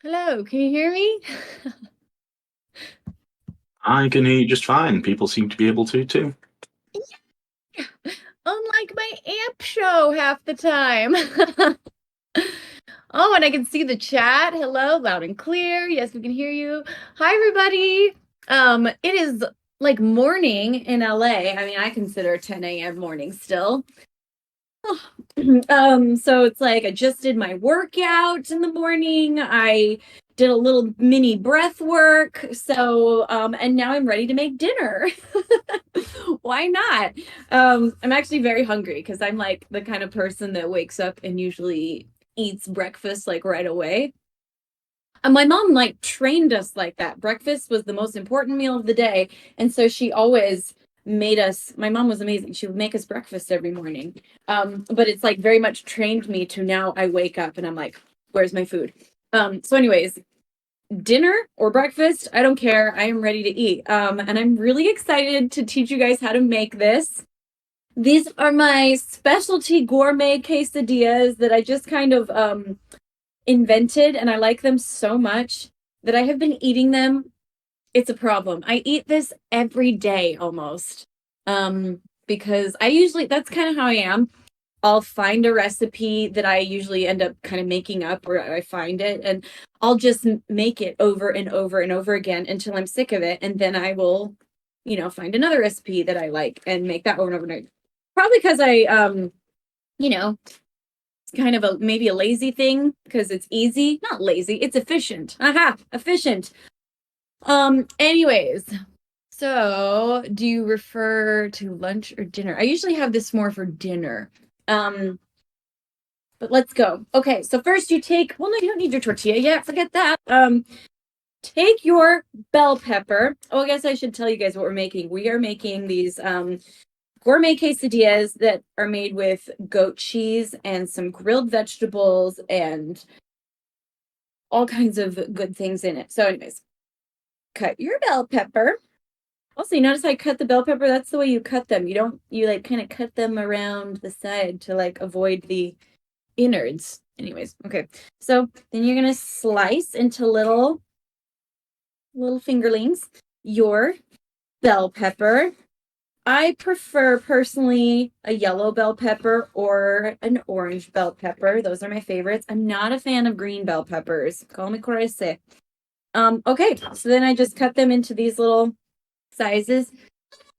Hello, can you hear me? I can hear you just fine. People seem to be able to too. Unlike my amp show half the time. Oh, and I can see the chat. Hello, loud and clear. Yes, we can hear you. Hi, everybody. It is like morning in LA. I mean, I consider 10 a.m. morning still. So it's like I just did my workout in the morning. I did a little mini breath work. And now I'm ready to make dinner. Why not? I'm actually very hungry because I'm like the kind of person that wakes up and usually eats breakfast like right away. And my mom like trained us like that. Breakfast was the most important meal of the day. And so she always made us, my mom was amazing. She would make us breakfast every morning. But it's like very much trained me to now I wake up and I'm like, where's my food? Anyways, dinner or breakfast, I don't care. I am ready to eat. And I'm really excited to teach you guys how to make this. These are my specialty gourmet quesadillas that I just kind of invented, and I like them so much that I have been eating them. It's a problem. I eat this every day almost. Because I usually that's kind of how I am. I'll find a recipe that I usually end up kind of making up or I find it and I'll just make it over and over and over again until I'm sick of it. And then I will, find another recipe that I like and make that over and over and over. Probably because you know, it's kind of a maybe a lazy thing because it's easy. Not lazy, it's efficient. Aha, efficient. Anyways, so do you refer to lunch or dinner? I usually have this more for dinner. Um, but let's go. Okay, so first you take, well, no, you don't need your tortilla yet. Forget that. Take your bell pepper. Oh, I guess I should tell you guys what we're making. We are making these gourmet quesadillas that are made with goat cheese and some grilled vegetables and all kinds of good things in it. So, anyways, cut your bell pepper. Also, you notice I cut the bell pepper. That's the way you cut them. You like kind of cut them around the side to like avoid the innards. Anyways, okay. So then you're gonna slice into little fingerlings your bell pepper. I prefer personally a yellow bell pepper or an orange bell pepper. Those are my favorites. I'm not a fan of green bell peppers. Call me crazy. Okay, so then I just cut them into these little sizes,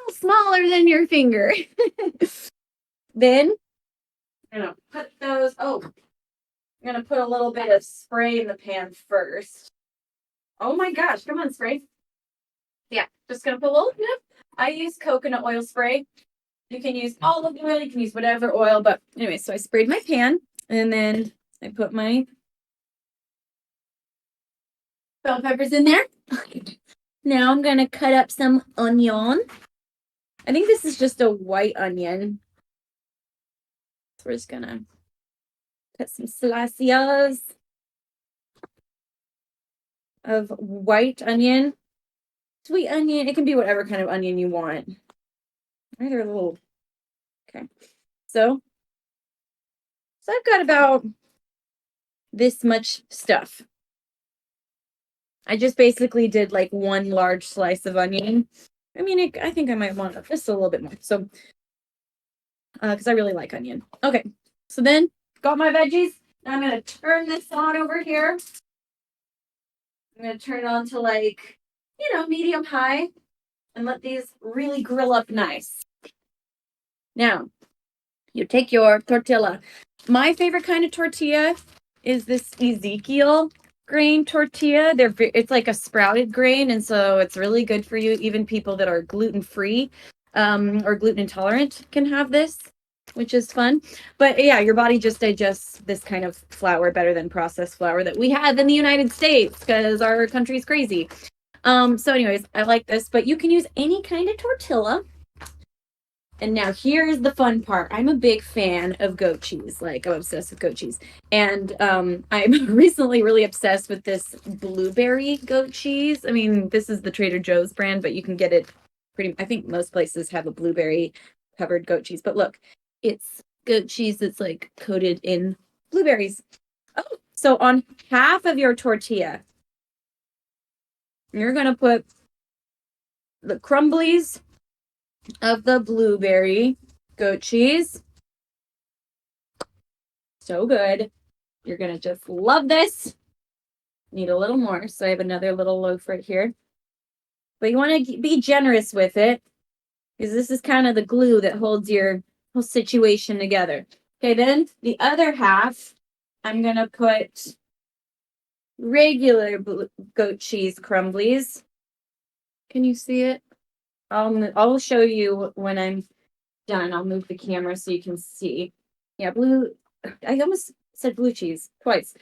smaller than your finger. Then I'm gonna put those. Oh, I'm gonna put a little bit of spray in the pan first. Oh my gosh, come on, spray. Yeah, just gonna put a little bit. I use coconut oil spray. You can use olive oil, you can use whatever oil, but anyway, so I sprayed my pan and then I put my bell peppers in there. Now I'm gonna cut up some onion. I think this is just a white onion. So we're just gonna cut some slices of white onion. Sweet onion. It can be whatever kind of onion you want. Either a little. Okay. So I've got about this much stuff. I just basically did like one large slice of onion. I mean, I think I might want just a little bit more. So, because I really like onion. Okay. So then got my veggies. Now I'm gonna turn this on over here. I'm gonna turn it on to like, medium high and let these really grill up nice. Now, you take your tortilla. My favorite kind of tortilla is this Ezekiel grain tortilla. It's like a sprouted grain, and so it's really good for you. Even people that are gluten free or gluten intolerant can have this, which is fun. But yeah, your body just digests this kind of flour better than processed flour that we have in the United States because our country's crazy. So anyways, I like this, but you can use any kind of tortilla. And now here's the fun part. I'm a big fan of goat cheese. Like I'm obsessed with goat cheese. And I'm recently really obsessed with this blueberry goat cheese. I mean, this is the Trader Joe's brand, but you can get it I think most places have a blueberry covered goat cheese. But look, it's goat cheese that's like coated in blueberries. Oh, So on half of your tortilla, you're going to put the crumblies of the blueberry goat cheese. So good. You're going to just love this. Need a little more. So I have another little loaf right here. But you want to be generous with it because this is kind of the glue that holds your whole situation together. Okay, then the other half, I'm going to put regular goat cheese crumblies. Can you see it? I'll show you when I'm done. I'll move the camera so you can see. Yeah, I almost said blue cheese twice.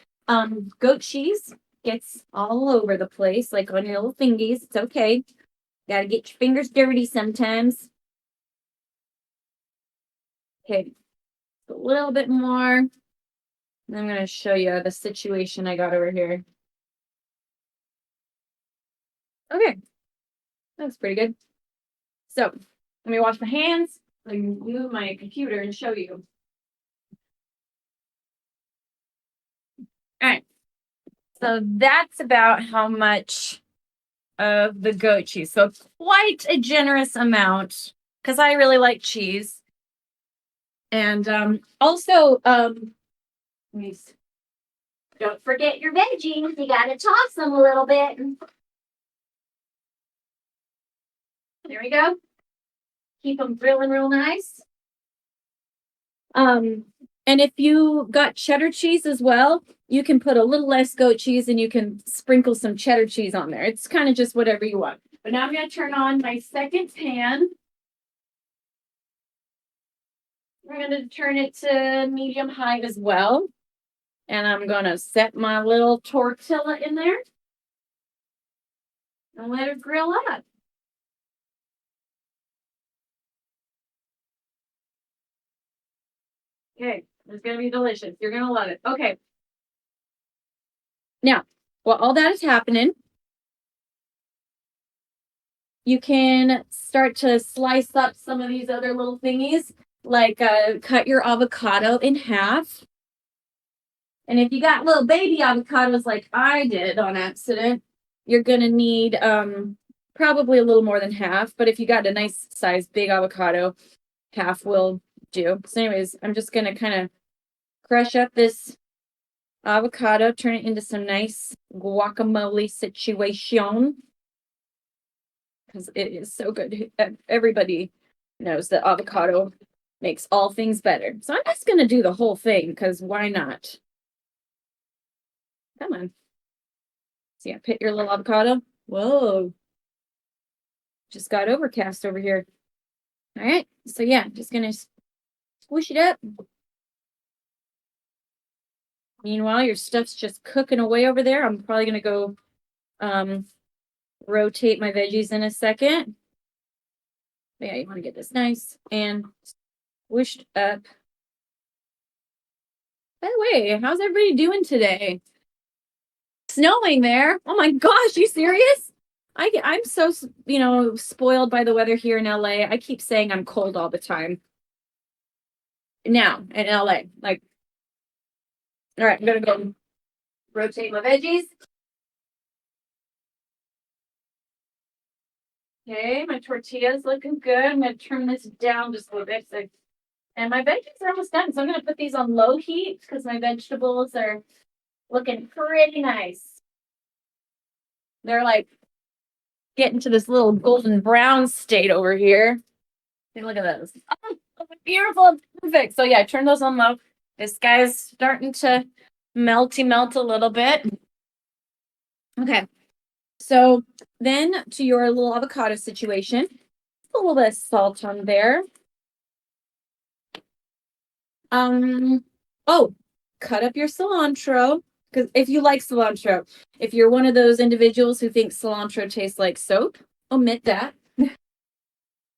Goat cheese gets all over the place, like on your little fingies. It's okay. Gotta get your fingers dirty sometimes. Okay, a little bit more. And I'm gonna show you the situation I got over here. Okay, that's pretty good. So let me wash my hands. I can move my computer and show you. All right. So that's about how much of the goat cheese. So quite a generous amount because I really like cheese. And also, don't forget your veggies. You got to toss them a little bit. There we go. Keep them grilling real nice. And if you got cheddar cheese as well, you can put a little less goat cheese and you can sprinkle some cheddar cheese on there. It's kind of just whatever you want. But now I'm going to turn on my second pan. We're going to turn it to medium high as well. And I'm going to set my little tortilla in there and let it grill up. Okay, it's going to be delicious. You're going to love it. Okay. Now, while all that is happening, you can start to slice up some of these other little thingies, like cut your avocado in half. And if you got little baby avocados like I did on accident, you're going to need probably a little more than half. But if you got a nice size big avocado, half will do. So anyways, I'm just going to kind of crush up this avocado, turn it into some nice guacamole situation. Because it is so good. Everybody knows that avocado makes all things better. So I'm just going to do the whole thing because why not? Come on. See, I pit your little avocado. Whoa. Just got overcast over here. All right. So yeah, just going to squish it up. Meanwhile, your stuff's just cooking away over there. I'm probably going to go rotate my veggies in a second. But yeah, you want to get this nice and squished up. By the way, how's everybody doing today? Snowing there. Oh my gosh, you serious? I'm so, spoiled by the weather here in LA. I keep saying I'm cold all the time. Now in LA, like, all right, I'm gonna go rotate my veggies. Okay, my tortilla's looking good. I'm gonna turn this down just a little bit. And my veggies are almost done. So I'm gonna put these on low heat because my vegetables are looking pretty nice. They're like getting to this little golden brown state over here. Hey, look at those. Oh, beautiful. Perfect. So yeah, turn those on low. This guy's starting to melt a little bit. Okay. So then to your little avocado situation, a little bit of salt on there. Oh, cut up your cilantro. Because if you like cilantro, if you're one of those individuals who thinks cilantro tastes like soap, omit that. You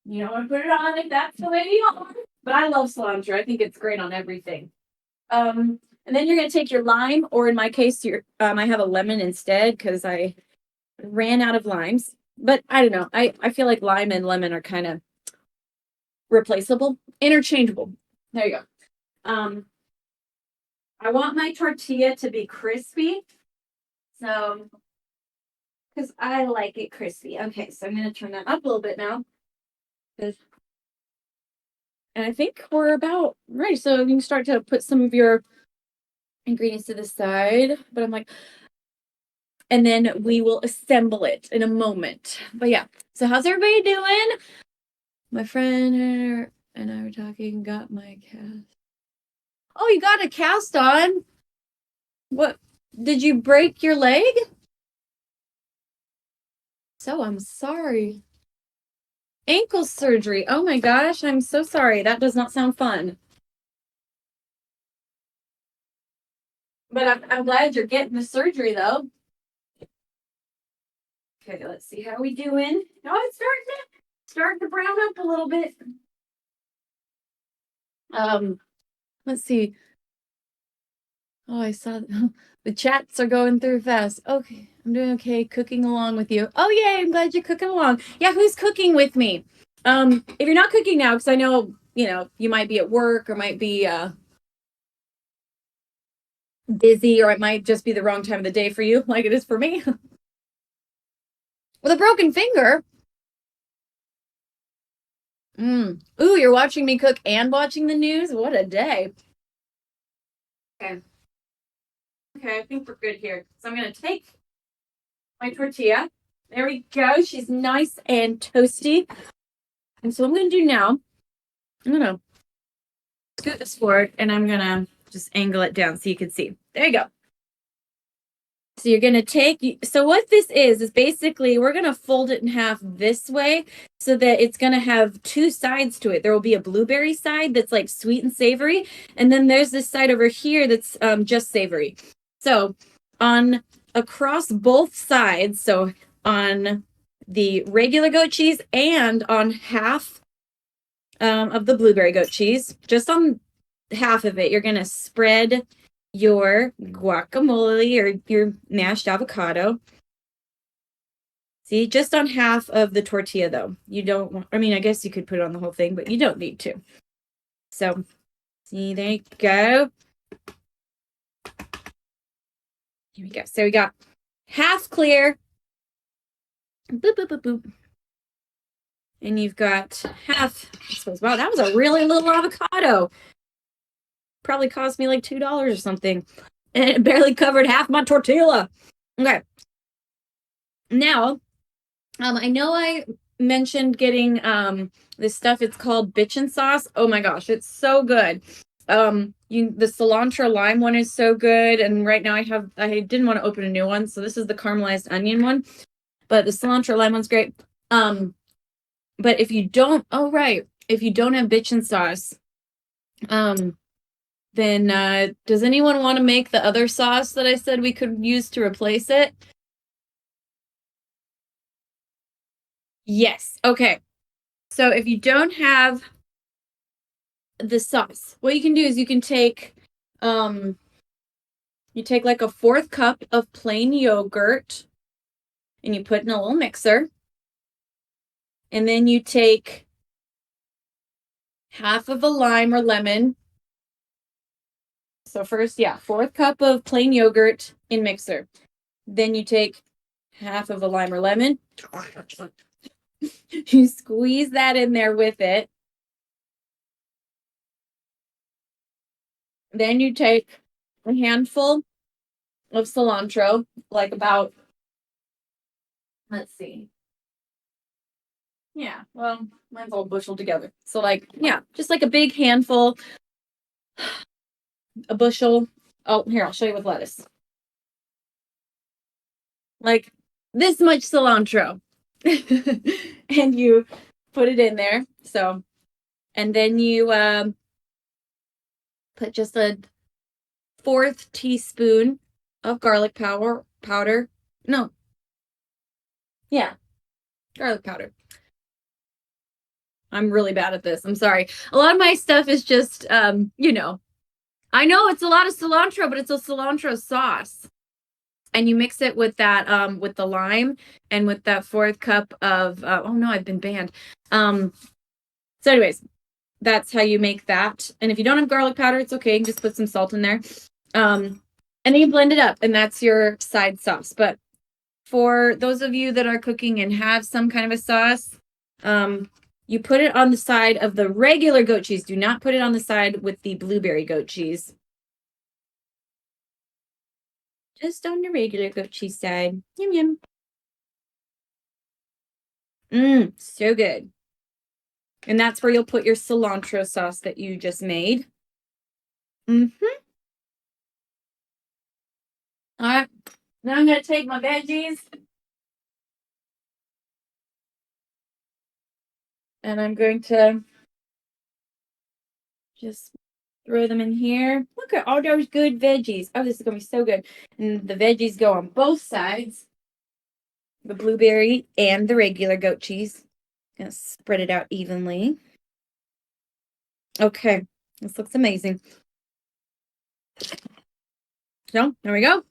don't want to put it on if that's the way you are. But I love cilantro. I think it's great on everything. And then you're going to take your lime, or in my case, I have a lemon instead because I ran out of limes. But I don't know. I feel like lime and lemon are kind of replaceable, interchangeable. There you go. I want my tortilla to be crispy. So, because I like it crispy. Okay, so I'm going to turn that up a little bit now. And I think we're about right. So you can start to put some of your ingredients to the side. But I'm like, and then we will assemble it in a moment. But yeah, so how's everybody doing? My friend and I were talking, got my cast. Oh, you got a cast on? What? Did you break your leg? So I'm sorry. Ankle surgery. Oh my gosh, I'm so sorry. That does not sound fun. But I'm glad you're getting the surgery though. Okay, let's see how we doing. Oh, it's starting to brown up a little bit. Let's see. Oh, I saw the chats are going through fast. Okay, I'm doing okay. Cooking along with you. Oh, yay! I'm glad you're cooking along. Yeah, who's cooking with me? If you're not cooking now, because I know you might be at work or might be busy, or it might just be the wrong time of the day for you, like it is for me. With a broken finger. Ooh, you're watching me cook and watching the news? What a day. Okay. Okay, I think we're good here. So I'm going to take my tortilla. There we go. She's nice and toasty. And so what I'm going to do now, I'm going to scoot this forward and I'm going to just angle it down so you can see. There you go. So you're going to take, so what this is basically we're going to fold it in half this way so that it's going to have two sides to it. There will be a blueberry side that's like sweet and savory. And then there's this side over here that's just savory. So on across both sides, so on the regular goat cheese and on half of the blueberry goat cheese, just on half of it, you're going to spread your guacamole or your mashed avocado. See, just on half of the tortilla though. You don't want, I mean, I guess you could put it on the whole thing, but you don't need to. So, see, there you go. Here we go. So we got half clear. Boop, boop, boop, boop. And you've got half, I suppose, wow, that was a really little avocado. Probably cost me like $2 or something. And it barely covered half my tortilla. Okay. Now, I know I mentioned getting this stuff. It's called bitchin' sauce. Oh my gosh, it's so good. The cilantro lime one is so good. And right now I didn't want to open a new one. So this is the caramelized onion one. But the cilantro lime one's great. But if you don't, if you don't have bitchin' sauce, then does anyone want to make the other sauce that I said we could use to replace it? Yes. Okay. So if you don't have the sauce, what you can do is you can take like a 1/4 cup of plain yogurt and you put in a little mixer. And then you take half of a lime or lemon. So first, 1/4 cup of plain yogurt in mixer. Then you take half of a lime or lemon. You squeeze that in there with it. Then you take a handful of cilantro, like about, let's see. Yeah, well, mine's all busheled together. So just like a big handful, a bushel. Oh, here, I'll show you with lettuce. Like this much cilantro. And you put it in there. So, and then you put just a 1/4 teaspoon of garlic powder. No. Yeah. Garlic powder. I'm really bad at this. I'm sorry. A lot of my stuff is just I know it's a lot of cilantro, but it's a cilantro sauce. And you mix it with that with the lime and with that 1/4 cup of oh no, I've been banned. So anyways, that's how you make that. And if you don't have garlic powder, it's okay. You can just put some salt in there. And then you blend it up, and that's your side sauce. But for those of you that are cooking and have some kind of a sauce, you put it on the side of the regular goat cheese. Do not put it on the side with the blueberry goat cheese. Just on the regular goat cheese side. Yum, yum. So good. And that's where you'll put your cilantro sauce that you just made. All right. Now I'm going to take my veggies. And I'm going to just throw them in here. Look at all those good veggies. Oh, this is going to be so good. And the veggies go on both sides. The blueberry and the regular goat cheese. Gonna spread it out evenly. Okay, this looks amazing. So, there we go.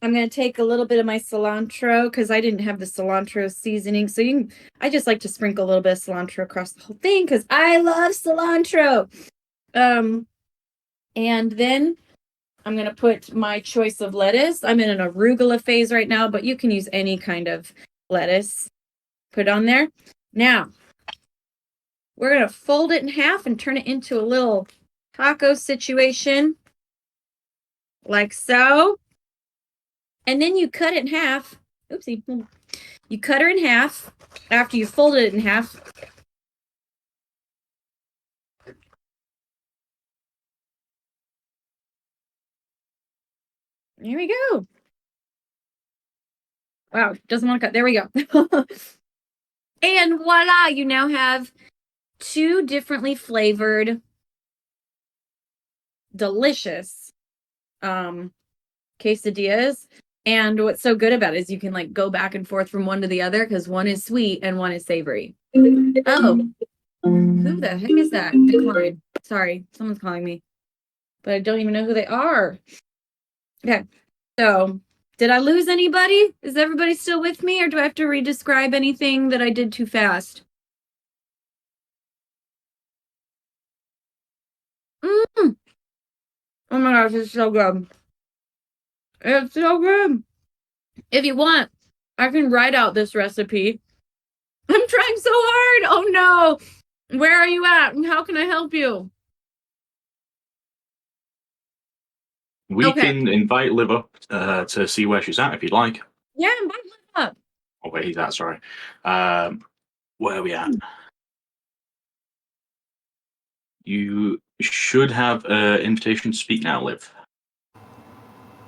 I'm gonna take a little bit of my cilantro because I didn't have the cilantro seasoning. So I just like to sprinkle a little bit of cilantro across the whole thing because I love cilantro. And then I'm going to put my choice of lettuce. I'm in an arugula phase right now, but you can use any kind of lettuce. Put it on there. Now, we're going to fold it in half and turn it into a little taco situation. Like so. And then you cut it in half. Oopsie. You cut her in half after you folded it in half. There we go. Wow, doesn't want to cut. There we go. And voila, you now have 2 differently flavored, delicious quesadillas. And what's so good about it is you can like go back and forth from one to the other because one is sweet and one is savory. Oh, who the heck is that? Decline. Sorry, someone's calling me, but I don't even know who they are. Okay, so did I lose anybody? Is everybody still with me, or do I have to re-describe anything that I did too fast? Oh my gosh, it's so good. It's so good. If you want, I can write out this recipe. I'm trying so hard. Oh no. Where are you at? And how can I help you? We can invite Liv up to see where she's at if you'd like. Yeah, invite Liv up. Oh, where he's at, sorry. Where are we at? You should have an invitation to speak now, Liv.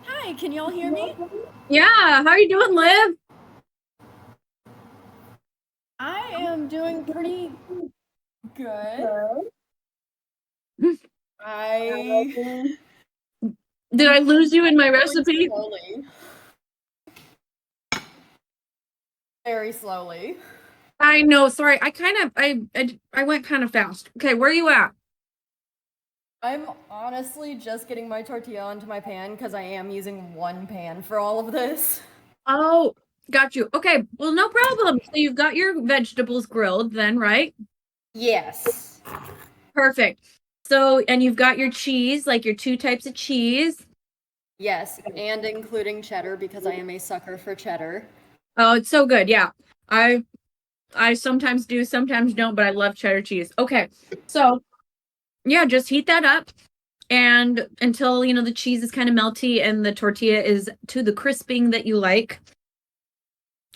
Hi, can y'all hear me? Yeah, how are you doing, Liv? I am doing pretty good. Did I lose you in my recipe? Slowly. Very slowly. I know, sorry. I went kind of fast. Okay, where are you at? I'm honestly just getting my tortilla onto my pan because I am using one pan for all of this. Oh, got you. Okay, well, no problem. So you've got your vegetables grilled then, right? Yes. Perfect. So, and you've got your cheese, like your 2 types of cheese. Yes, and including cheddar because I am a sucker for cheddar. Oh, it's so good. Yeah. I sometimes do, sometimes don't, but I love cheddar cheese. Okay. So, yeah, just heat that up and until, the cheese is kind of melty and the tortilla is to the crisping that you like.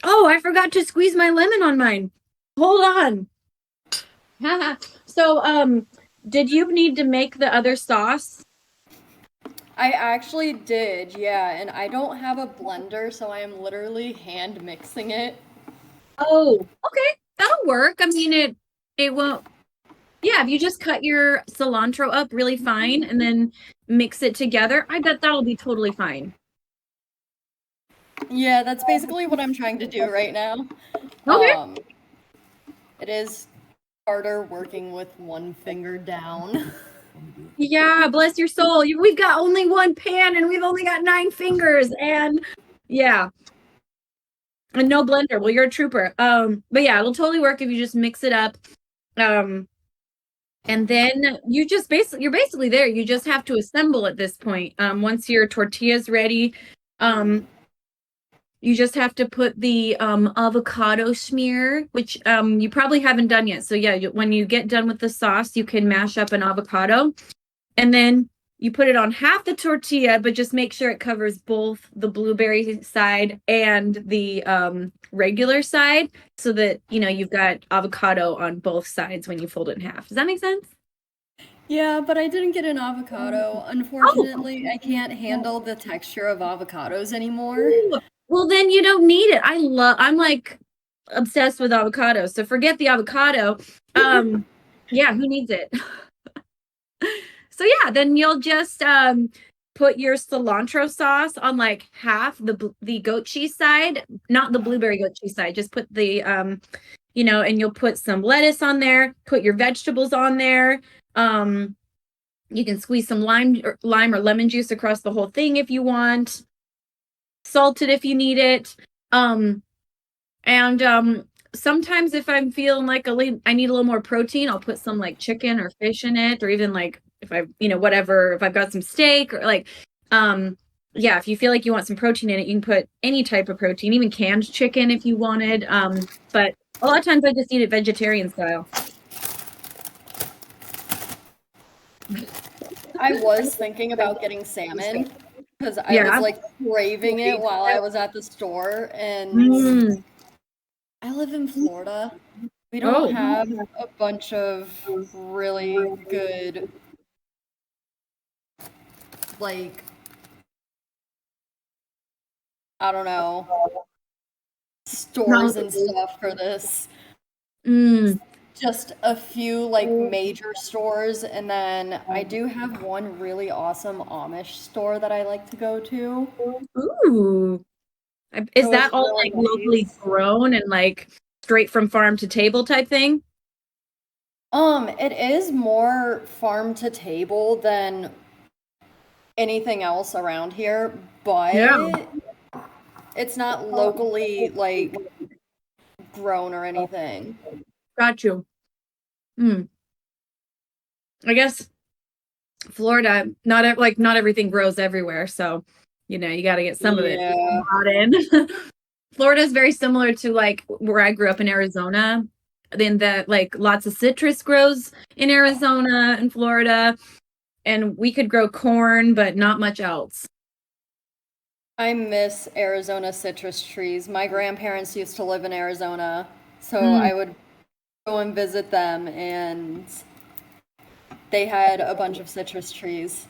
Oh, I forgot to squeeze my lemon on mine. Hold on. So, did you need to make the other sauce? I actually did, yeah, and I don't have a blender, so I am literally hand mixing it. Oh, okay. That'll work. I mean, it won't. Yeah, if you just cut your cilantro up really fine and then mix it together, I bet that'll be totally fine. Yeah, that's basically what I'm trying to do right now. Okay. It is harder working with one finger down. Yeah, bless your soul. We've got only one pan and we've only got 9 fingers, and yeah. And no blender. Well, you're a trooper. But yeah, it'll totally work if you just mix it up. And then you're basically there. You just have to assemble at this point. Once your tortilla's ready, you just have to put the avocado smear, which you probably haven't done yet. So yeah, when you get done with the sauce, you can mash up an avocado, and then you put it on half the tortilla, but just make sure it covers both the blueberry side and the regular side, so that you've got avocado on both sides when you fold it in half. Does that make sense? Yeah, but I didn't get an avocado. Unfortunately, I can't handle the texture of avocados anymore. Well, then you don't need it. I'm like obsessed with avocado, so forget the avocado. Yeah, who needs it? So yeah, then you'll just put your cilantro sauce on like half the goat cheese side, not the blueberry goat cheese side. Just put the and you'll put some lettuce on there, put your vegetables on there. You can squeeze some lime or lemon juice across the whole thing if you want. Salt it if you need it. Sometimes if I'm feeling like I need a little more protein, I'll put some like chicken or fish in it, or even like if if I've got some steak or like, yeah, if you feel like you want some protein in it, you can put any type of protein, even canned chicken if you wanted. But a lot of times I just eat it vegetarian style. I was thinking about getting salmon because I was like craving it while I was at the store, and I live in Florida. We don't have a bunch of really good, like, I don't know, stores and stuff for this. Just a few like major stores, and then I do have one really awesome Amish store that I like to go to. Ooh. Is that all really like locally grown and like straight from farm to table type thing? It is more farm to table than anything else around here, but it's not locally like grown or anything. Got you. I guess Florida, not everything grows everywhere, so you got to get some of it brought in. Florida is very similar to like where I grew up in Arizona, in that like lots of citrus grows in Arizona and Florida, and we could grow corn, but not much else. I miss Arizona citrus trees. My grandparents used to live in Arizona, so I would go and visit them, and they had a bunch of citrus trees.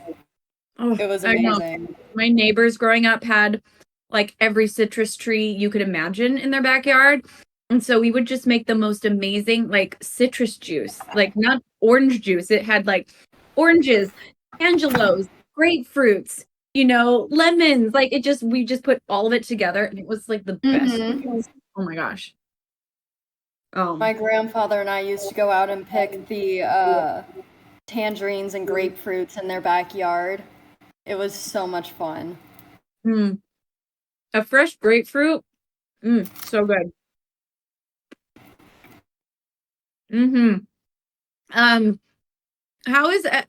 Oh, it was amazing. My neighbors growing up had like every citrus tree you could imagine in their backyard. And so we would just make the most amazing like citrus juice, like not orange juice. It had like oranges, angelos, grapefruits, lemons. Like we just put all of it together, and it was like the best. Oh my gosh. My grandfather and I used to go out and pick the tangerines and grapefruits in their backyard. It was so much fun. A fresh grapefruit, so good.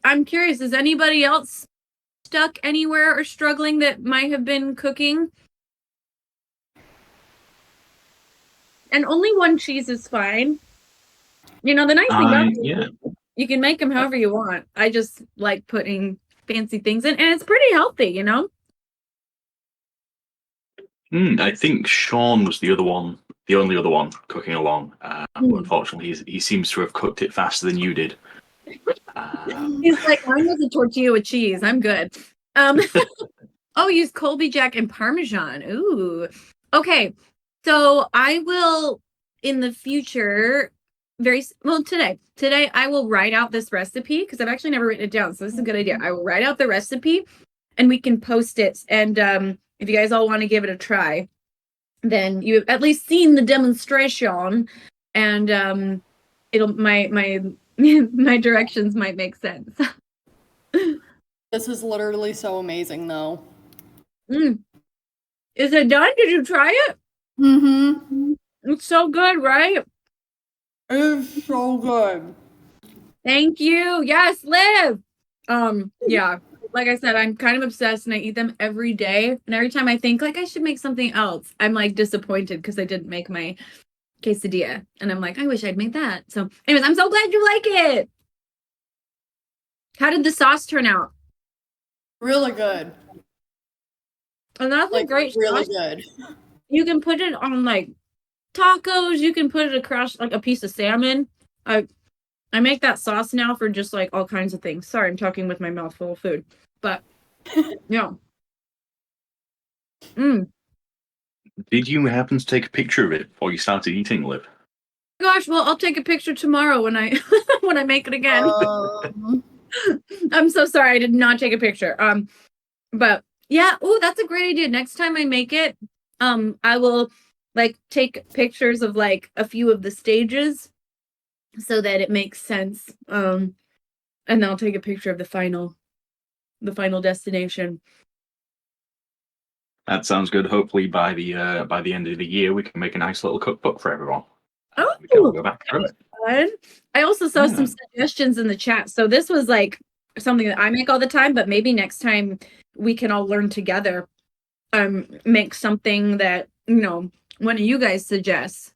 I'm curious, is anybody else stuck anywhere or struggling that might have been cooking? And only one cheese is fine. The nice thing about you can make them however you want. I just like putting fancy things in, and it's pretty healthy, I think Sean was the only other one cooking along. But unfortunately, he seems to have cooked it faster than you did. He's like, mine was a tortilla with cheese. I'm good. Use Colby Jack and Parmesan. Ooh. Okay. So I will, in the future, today I will write out this recipe because I've actually never written it down. So this is a good idea. I will write out the recipe and we can post it. And if you guys all want to give it a try, then you've at least seen the demonstration, and my directions might make sense. This is literally so amazing, though. Is it done? Did you try it? It's so good, right? It's so good. Thank you. Yes, Liv. Yeah. Like I said, I'm kind of obsessed and I eat them every day. And every time I think like I should make something else, I'm like disappointed because I didn't make my quesadilla. And I'm like, I wish I'd made that. So anyways, I'm so glad you like it. How did the sauce turn out? Really good. And that's a great really sauce. good. You can put it on like tacos. You can put it across like a piece of salmon. I make that sauce now for just like all kinds of things. Sorry, I'm talking with my mouth full of food. But yeah. Did you happen to take a picture of it before you started eating, Liv? Gosh, well, I'll take a picture tomorrow when I when I make it again. I'm so sorry, I did not take a picture. But yeah, oh, that's a great idea. Next time I make it, I will like take pictures of like a few of the stages so that it makes sense. And then I'll take a picture of the final destination. That sounds good. Hopefully by the end of the year we can make a nice little cookbook for everyone. Oh, we can all go back through it. Fun. I also saw some suggestions in the chat. So this was like something that I make all the time, but maybe next time we can all learn together. Make something that, you know, one of you guys suggests.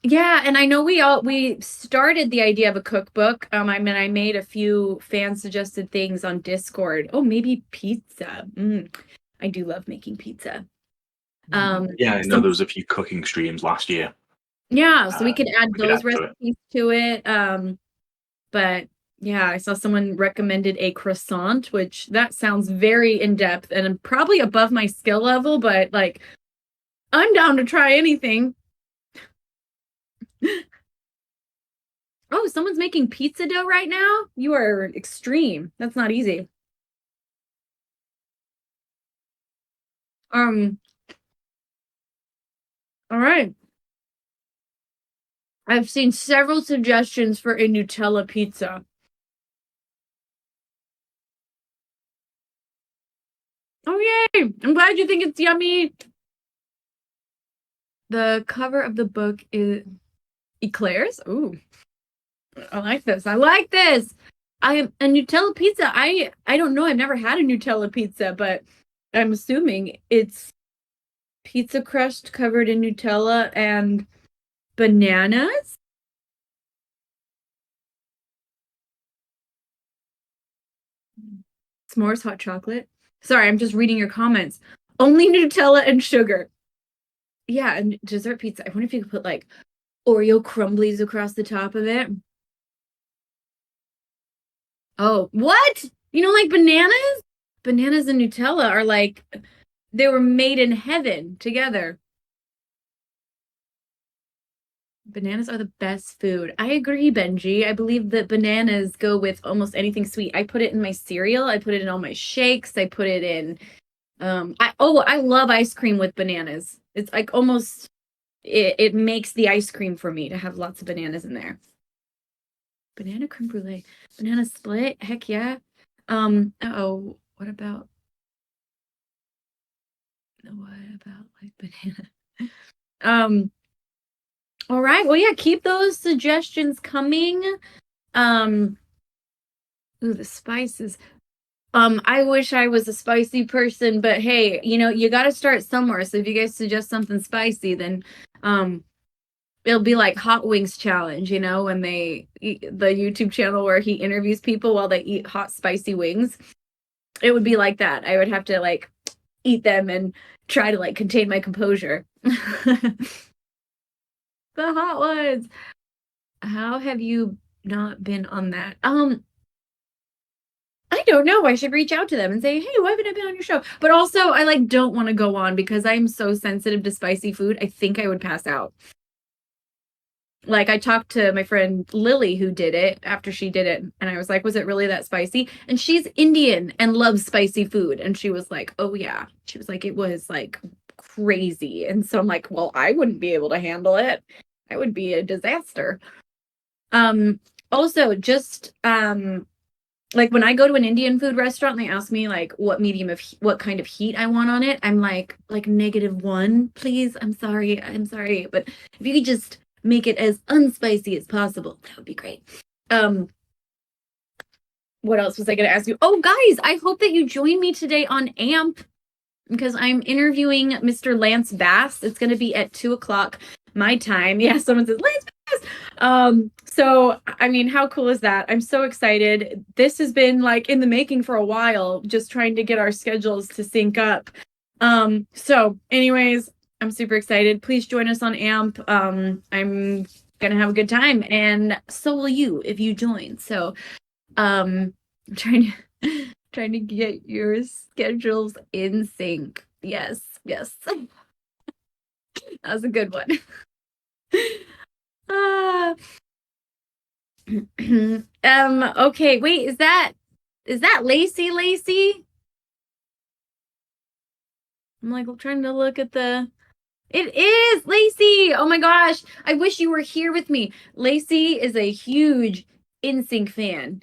Yeah, and I know we started the idea of a cookbook. I made a few fan suggested things on Discord. Oh, maybe pizza. I do love making pizza. Yeah, I know there was a few cooking streams last year. Yeah, so we could add those recipes to it. But yeah, I saw someone recommended a croissant, which that sounds very in-depth and probably above my skill level, but like I'm down to try anything. Oh, someone's making pizza dough right now? You are extreme. That's not easy. All right. I've seen several suggestions for a Nutella pizza. Oh, yay! I'm glad you think it's yummy. The cover of the book is eclairs. Ooh, I like this. I like this. I am a Nutella pizza. I don't know. I've never had a Nutella pizza, but I'm assuming it's pizza crust covered in Nutella and bananas. S'mores hot chocolate. Sorry, I'm just reading your comments. Only Nutella and sugar. Yeah, and dessert pizza. I wonder if you could put like Oreo crumblies across the top of it. Oh, what? You don't like bananas? Bananas and Nutella are like, they were made in heaven together. Bananas are the best food. I agree, Benji. I believe that bananas go with almost anything sweet. I put it in my cereal. I put it in all my shakes. I put it in, I love ice cream with bananas. It's like almost, it makes the ice cream for me to have lots of bananas in there. Banana creme brulee, banana split, heck yeah. Uh-oh, what about like banana? All right, well, yeah, keep those suggestions coming. Ooh, the spices. I wish I was a spicy person, but hey, you know, you got to start somewhere. So if you guys suggest something spicy, then it'll be like Hot Wings Challenge, you know, when the YouTube channel where he interviews people while they eat hot, spicy wings. It would be like that. I would have to like eat them and try to like contain my composure. The hot ones. How have you not been on that? I don't know. I should reach out to them and say, hey, why haven't I been on your show? But also, I like don't want to go on because I'm so sensitive to spicy food. I think I would pass out. Like I talked to my friend Lily who did it after she did it. And I was like, was it really that spicy? And she's Indian and loves spicy food. And she was like, oh yeah. She was like, it was like crazy. And so I'm like, well, I wouldn't be able to handle it. I would be a disaster. Also just, like when I go to an Indian food restaurant and they ask me like what kind of heat I want on it, I'm like -1, please. I'm sorry. But if you could just make it as unspicy as possible. That would be great. What else was I going to ask you? Oh, guys, I hope that you join me today on AMP because I'm interviewing Mr. Lance Bass. It's going to be at 2:00 my time. Yeah, someone says Lance Bass. So, I mean, how cool is that? I'm so excited. This has been like in the making for a while, just trying to get our schedules to sync up. So anyways, I'm super excited. Please join us on AMP. I'm gonna have a good time, and so will you if you join. So I'm trying to get your schedules in sync. Yes. That was a good one. Okay, wait, is that Lacey? I'm like trying to look at the. It is Lacey. Oh my gosh. I wish you were here with me. Lacey is a huge NSYNC fan.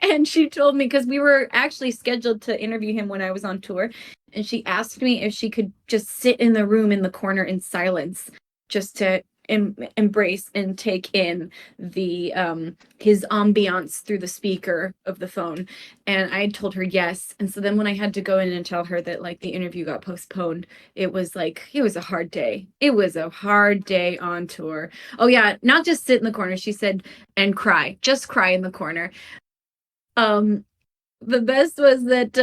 And she told me, because we were actually scheduled to interview him when I was on tour, and she asked me if she could just sit in the room in the corner in silence, just to embrace and take in the his ambiance through the speaker of the phone. And I told her yes. And so then when I had to go in and tell her that like the interview got postponed, it was a hard day. It was a hard day on tour. Oh yeah, not just sit in the corner, she said, and cry. Just cry in the corner. The best was that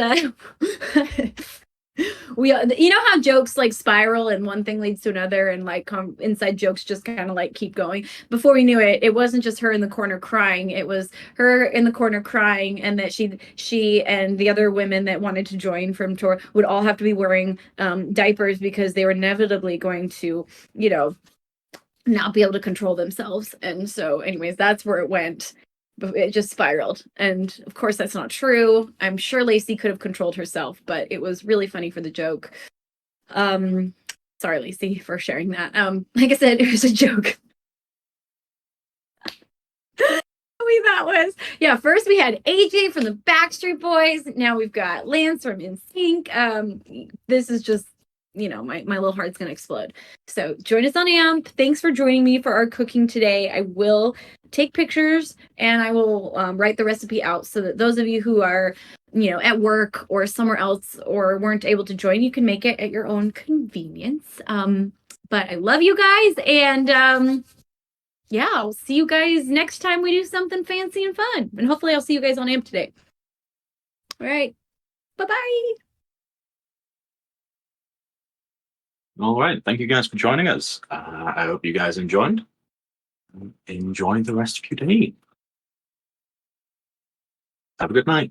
we, you know how jokes like spiral and one thing leads to another, and like inside jokes just kind of like keep going. Before we knew it, it wasn't just her in the corner crying, it was her in the corner crying, and that she and the other women that wanted to join from tour would all have to be wearing diapers because they were inevitably going to, you know, not be able to control themselves. And so anyways, that's where it went. It just spiraled. And of course, that's not true. I'm sure Lacey could have controlled herself, but it was really funny for the joke. Sorry, Lacey, for sharing that. Like I said, it was a joke. That was, yeah, first we had AJ from the Backstreet Boys. Now we've got Lance from NSYNC. This is just, you know, my little heart's gonna explode. So join us on AMP. Thanks for joining me for our cooking today. I will take pictures and I will write the recipe out so that those of you who are, you know, at work or somewhere else or weren't able to join, you can make it at your own convenience. But I love you guys, and yeah, I'll see you guys next time we do something fancy and fun. And hopefully I'll see you guys on AMP today. All right. Bye-bye. All right. Thank you guys for joining us. I hope you guys enjoyed. Enjoy the rest of your day. Have a good night.